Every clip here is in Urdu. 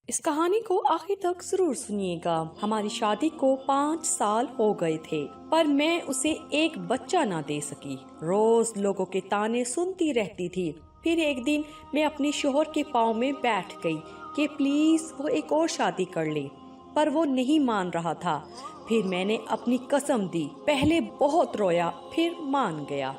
اس کہانی کو آخر تک ضرور سنیے گا۔ ہماری شادی کو 5 سال ہو گئے تھے، پر میں اسے ایک بچہ نہ دے سکی۔ روز لوگوں کے طعنے سنتی رہتی تھی۔ پھر ایک دن میں اپنے شوہر کے پاؤں میں بیٹھ گئی کہ پلیز وہ ایک اور شادی کر لے، پر وہ نہیں مان رہا تھا۔ پھر میں نے اپنی قسم دی، پہلے بہت رویا، پھر مان گیا۔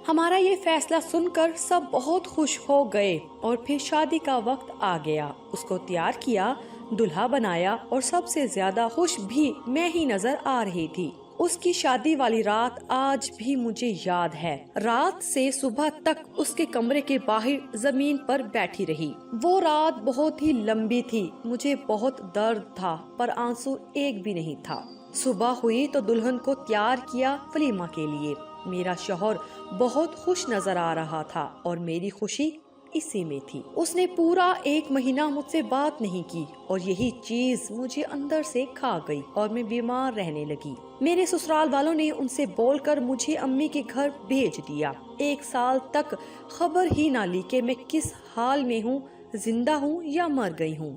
ہمارا یہ فیصلہ سن کر سب بہت خوش ہو گئے، اور پھر شادی کا وقت آ گیا۔ اس کو تیار کیا، دلہا بنایا، اور سب سے زیادہ خوش بھی میں ہی نظر آ رہی تھی۔ اس کی شادی والی رات آج بھی مجھے یاد ہے۔ رات سے صبح تک اس کے کمرے کے باہر زمین پر بیٹھی رہی۔ وہ رات بہت ہی لمبی تھی، مجھے بہت درد تھا، پر آنسو ایک بھی نہیں تھا۔ صبح ہوئی تو دلہن کو تیار کیا ولیمہ کے لیے۔ میرا شوہر بہت خوش نظر آ رہا تھا، اور میری خوشی اسی میں تھی۔ اس نے پورا 1 مہینہ مجھ سے بات نہیں کی، اور یہی چیز مجھے اندر سے کھا گئی، اور میں بیمار رہنے لگی۔ میرے سسرال والوں نے ان سے بول کر مجھے امی کے گھر بھیج دیا۔ 1 سال تک خبر ہی نہ لی کہ میں کس حال میں ہوں، زندہ ہوں یا مر گئی ہوں۔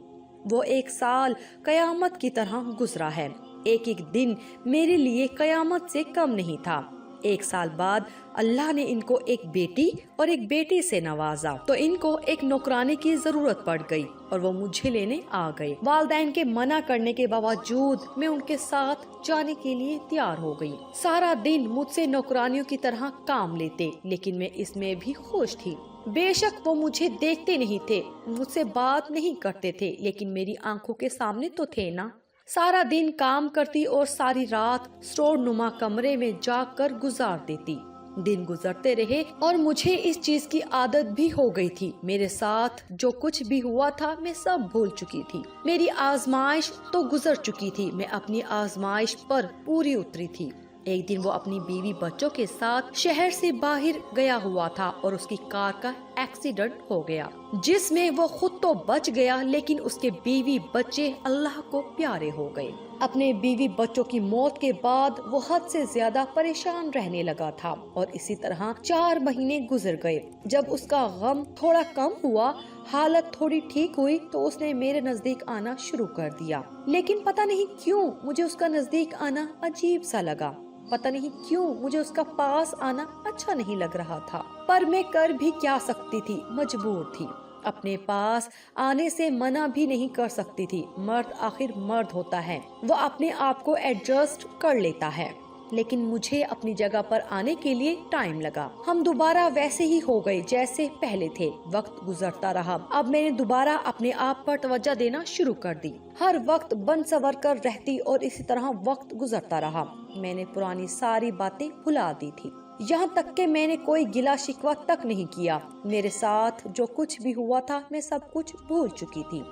وہ 1 سال قیامت کی طرح گزرا ہے۔ ایک ایک دن میرے لیے قیامت سے کم نہیں تھا۔ 1 سال بعد اللہ نے ان کو ایک بیٹی اور ایک بیٹے سے نوازا، تو ان کو ایک نوکرانے کی ضرورت پڑ گئی، اور وہ مجھے لینے آ گئے۔ والدین کے منع کرنے کے باوجود میں ان کے ساتھ جانے کے لیے تیار ہو گئی۔ سارا دن مجھ سے نوکرانیوں کی طرح کام لیتے، لیکن میں اس میں بھی خوش تھی۔ بے شک وہ مجھے دیکھتے نہیں تھے، مجھ سے بات نہیں کرتے تھے، لیکن میری آنکھوں کے سامنے تو تھے نا۔ سارا دن کام کرتی اور ساری رات سٹور نما کمرے میں جا کر گزار دیتی۔ دن گزرتے رہے اور مجھے اس چیز کی عادت بھی ہو گئی تھی۔ میرے ساتھ جو کچھ بھی ہوا تھا میں سب بھول چکی تھی۔ میری آزمائش تو گزر چکی تھی، میں اپنی آزمائش پر پوری اتری تھی۔ ایک دن وہ اپنی بیوی بچوں کے ساتھ شہر سے باہر گیا ہوا تھا، اور اس کی کار کا ایکسیڈنٹ ہو گیا، جس میں وہ خود تو بچ گیا، لیکن اس کے بیوی بچے اللہ کو پیارے ہو گئے۔ اپنے بیوی بچوں کی موت کے بعد وہ حد سے زیادہ پریشان رہنے لگا تھا، اور اسی طرح 4 مہینے گزر گئے۔ جب اس کا غم تھوڑا کم ہوا، حالت تھوڑی ٹھیک ہوئی، تو اس نے میرے نزدیک آنا شروع کر دیا۔ لیکن پتہ نہیں کیوں مجھے اس کا نزدیک آنا عجیب سا لگا۔ پتہ نہیں کیوں مجھے اس کا پاس آنا اچھا نہیں لگ رہا تھا، پر میں کر بھی کیا سکتی تھی، مجبور تھی۔ اپنے پاس آنے سے منع بھی نہیں کر سکتی تھی۔ مرد آخر مرد ہوتا ہے، وہ اپنے آپ کو ایڈجسٹ کر لیتا ہے، لیکن مجھے اپنی جگہ پر آنے کے لیے ٹائم لگا۔ ہم دوبارہ ویسے ہی ہو گئے جیسے پہلے تھے۔ وقت گزرتا رہا، اب میں نے دوبارہ اپنے آپ پر توجہ دینا شروع کر دی۔ ہر وقت بن سور کر رہتی، اور اسی طرح وقت گزرتا رہا۔ میں نے پرانی ساری باتیں بھلا دی تھی، یہاں تک کہ میں نے کوئی گلا شکوہ تک نہیں کیا۔ میرے ساتھ جو کچھ بھی ہوا تھا میں سب کچھ بھول چکی تھی۔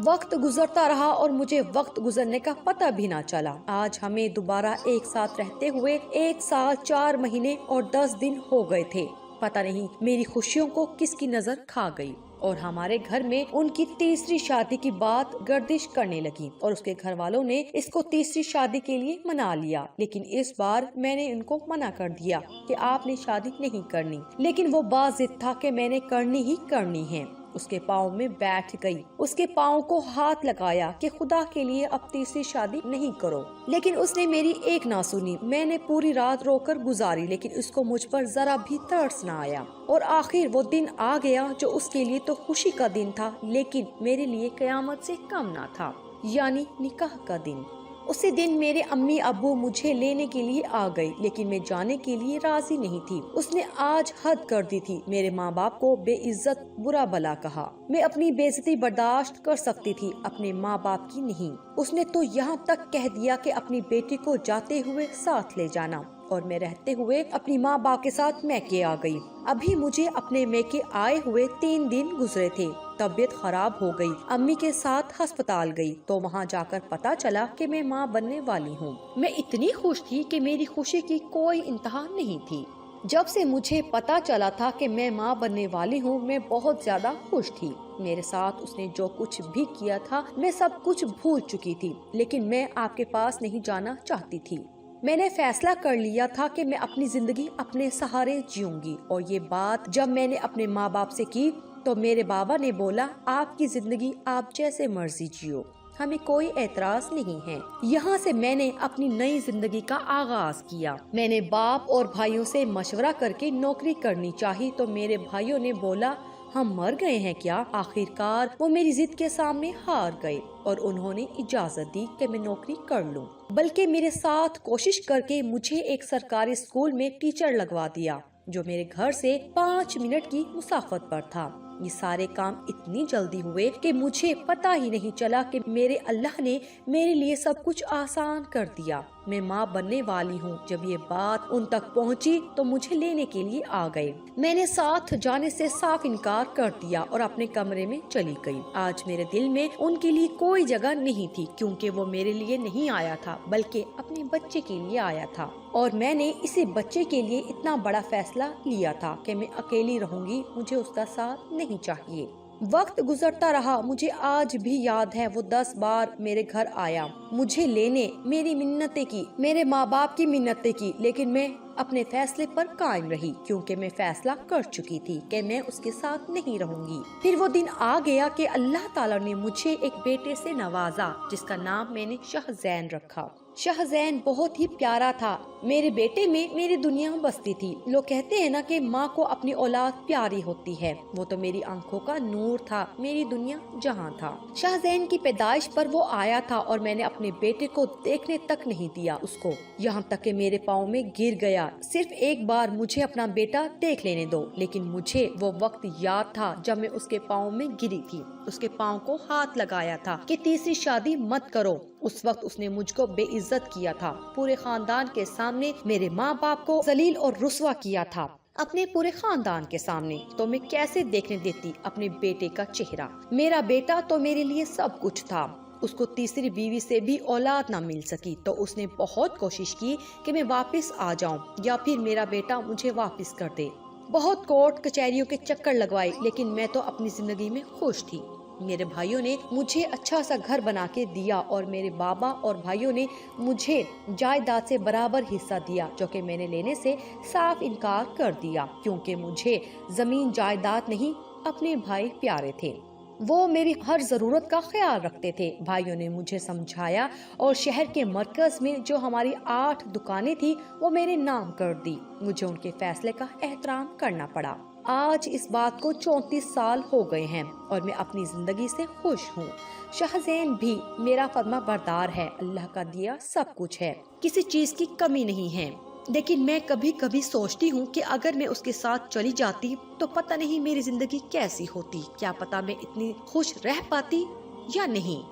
وقت گزرتا رہا اور مجھے وقت گزرنے کا پتہ بھی نہ چلا۔ آج ہمیں دوبارہ ایک ساتھ رہتے ہوئے 1 سال 4 مہینے اور 10 دن ہو گئے تھے۔ پتہ نہیں میری خوشیوں کو کس کی نظر کھا گئی، اور ہمارے گھر میں ان کی تیسری شادی کی بات گردش کرنے لگی، اور اس کے گھر والوں نے اس کو تیسری شادی کے لیے منا لیا۔ لیکن اس بار میں نے ان کو منع کر دیا کہ آپ نے شادی نہیں کرنی، لیکن وہ باضد تھا کہ میں نے کرنی ہی کرنی ہے۔ اس کے پاؤں میں بیٹھ گئی، اس کے پاؤں کو ہاتھ لگایا کہ خدا کے لیے اب تیسری شادی نہیں کرو، لیکن اس نے میری ایک نہ سنی۔ میں نے پوری رات رو کر گزاری، لیکن اس کو مجھ پر ذرا بھی ترس نہ آیا، اور آخر وہ دن آ گیا جو اس کے لیے تو خوشی کا دن تھا، لیکن میرے لیے قیامت سے کم نہ تھا، یعنی نکاح کا دن۔ اسی دن میرے امی ابو مجھے لینے کے لیے آ گئی، لیکن میں جانے کے لیے راضی نہیں تھی۔ اس نے آج حد کر دی تھی، میرے ماں باپ کو بے عزت برا بلا کہا۔ میں اپنی بے عزتی برداشت کر سکتی تھی، اپنے ماں باپ کی نہیں۔ اس نے تو یہاں تک کہہ دیا کہ اپنی بیٹی کو جاتے ہوئے ساتھ لے جانا، اور میں رہتے ہوئے اپنی ماں باپ کے ساتھ میکے آ گئی۔ ابھی مجھے اپنے میکے آئے ہوئے 3 دن گزرے تھے۔ طبیعت خراب ہو گئی، امی کے ساتھ ہسپتال گئی، تو وہاں جا کر پتا چلا کہ میں ماں بننے والی ہوں۔ میں اتنی خوش تھی کہ میری خوشی کی کوئی انتہا نہیں تھی۔ جب سے مجھے پتا چلا تھا کہ میں ماں بننے والی ہوں، میں بہت زیادہ خوش تھی۔ میرے ساتھ اس نے جو کچھ بھی کیا تھا میں سب کچھ بھول چکی تھی، لیکن میں آپ کے پاس نہیں جانا چاہتی تھی۔ میں نے فیصلہ کر لیا تھا کہ میں اپنی زندگی اپنے سہارے جیوں گی، اور یہ بات جب میں نے اپنے ماں باپ سے کی تو میرے بابا نے بولا آپ کی زندگی آپ جیسے مرضی جیو، ہمیں کوئی اعتراض نہیں ہے۔ یہاں سے میں نے اپنی نئی زندگی کا آغاز کیا۔ میں نے باپ اور بھائیوں سے مشورہ کر کے نوکری کرنی چاہی تو میرے بھائیوں نے بولا ہم مر گئے ہیں کیا؟ آخر کار وہ میری ضد کے سامنے ہار گئے اور انہوں نے اجازت دی کہ میں نوکری کر لوں، بلکہ میرے ساتھ کوشش کر کے مجھے ایک سرکاری اسکول میں ٹیچر لگوا دیا جو میرے گھر سے 5 منٹ کی مسافت پر تھا۔ یہ سارے کام اتنی جلدی ہوئے کہ مجھے پتہ ہی نہیں چلا کہ میرے اللہ نے میرے لیے سب کچھ آسان کر دیا۔ میں ماں بننے والی ہوں۔ جب یہ بات ان تک پہنچی تو مجھے لینے کے لیے آ گئے۔ میں نے ساتھ جانے سے صاف انکار کر دیا اور اپنے کمرے میں چلی گئی۔ آج میرے دل میں ان کے لیے کوئی جگہ نہیں تھی، کیونکہ وہ میرے لیے نہیں آیا تھا بلکہ اپنے بچے کے لیے آیا تھا، اور میں نے اسی بچے کے لیے اتنا بڑا فیصلہ لیا تھا کہ میں اکیلی رہوں گی، مجھے اس کا ساتھ نہیں چاہیے۔ وقت گزرتا رہا، مجھے آج بھی یاد ہے وہ 10 بار میرے گھر آیا، مجھے لینے، میری منتیں کی، میرے ماں باپ کی منتیں کی، لیکن میں اپنے فیصلے پر قائم رہی کیونکہ میں فیصلہ کر چکی تھی کہ میں اس کے ساتھ نہیں رہوں گی۔ پھر وہ دن آ گیا کہ اللہ تعالیٰ نے مجھے ایک بیٹے سے نوازا جس کا نام میں نے شاہزین رکھا۔ شاہزین بہت ہی پیارا تھا۔ میرے بیٹے میں میری دنیا بستی تھی۔ لوگ کہتے ہیں نا کہ ماں کو اپنی اولاد پیاری ہوتی ہے، وہ تو میری آنکھوں کا نور تھا، میری دنیا جہاں تھا۔ شاہزین کی پیدائش پر وہ آیا تھا اور میں نے اپنے بیٹے کو دیکھنے تک نہیں دیا اس کو، یہاں تک کہ میرے پاؤں میں گر گیا۔ صرف ایک بار مجھے اپنا بیٹا دیکھ لینے دو، لیکن مجھے وہ وقت یاد تھا جب میں اس کے پاؤں میں گری تھی، اس کے پاؤں کو ہاتھ لگایا تھا کہ تیسری شادی مت کرو۔ اس وقت اس نے مجھ کو بے عزت کیا تھا، پورے خاندان کے سامنے میرے ماں باپ کو ذلیل اور رسوا کیا تھا، اپنے پورے خاندان کے سامنے۔ تو میں کیسے دیکھنے دیتی اپنے بیٹے کا چہرہ؟ میرا بیٹا تو میرے لیے سب کچھ تھا۔ اس کو تیسری بیوی سے بھی اولاد نہ مل سکی تو اس نے بہت کوشش کی کہ میں واپس آ جاؤں یا پھر میرا بیٹا مجھے واپس کر دے۔ بہت کورٹ کچہریوں کے چکر لگوائے، لیکن میں تو اپنی زندگی میں خوش تھی۔ میرے بھائیوں نے مجھے اچھا سا گھر بنا کے دیا اور میرے بابا اور بھائیوں نے مجھے جائیداد سے برابر حصہ دیا، جو کہ میں نے لینے سے صاف انکار کر دیا کیونکہ مجھے زمین جائیداد نہیں، اپنے بھائی پیارے تھے۔ وہ میری ہر ضرورت کا خیال رکھتے تھے۔ بھائیوں نے مجھے سمجھایا اور شہر کے مرکز میں جو ہماری 8 دکانیں تھی وہ میرے نام کر دی۔ مجھے ان کے فیصلے کا احترام کرنا پڑا۔ آج اس بات کو 34 سال ہو گئے ہیں اور میں اپنی زندگی سے خوش ہوں۔ شاہزین بھی میرا فرما بردار ہے، اللہ کا دیا سب کچھ ہے، کسی چیز کی کمی نہیں ہے۔ لیکن میں کبھی کبھی سوچتی ہوں کہ اگر میں اس کے ساتھ چلی جاتی تو پتہ نہیں میری زندگی کیسی ہوتی، کیا پتہ میں اتنی خوش رہ پاتی یا نہیں۔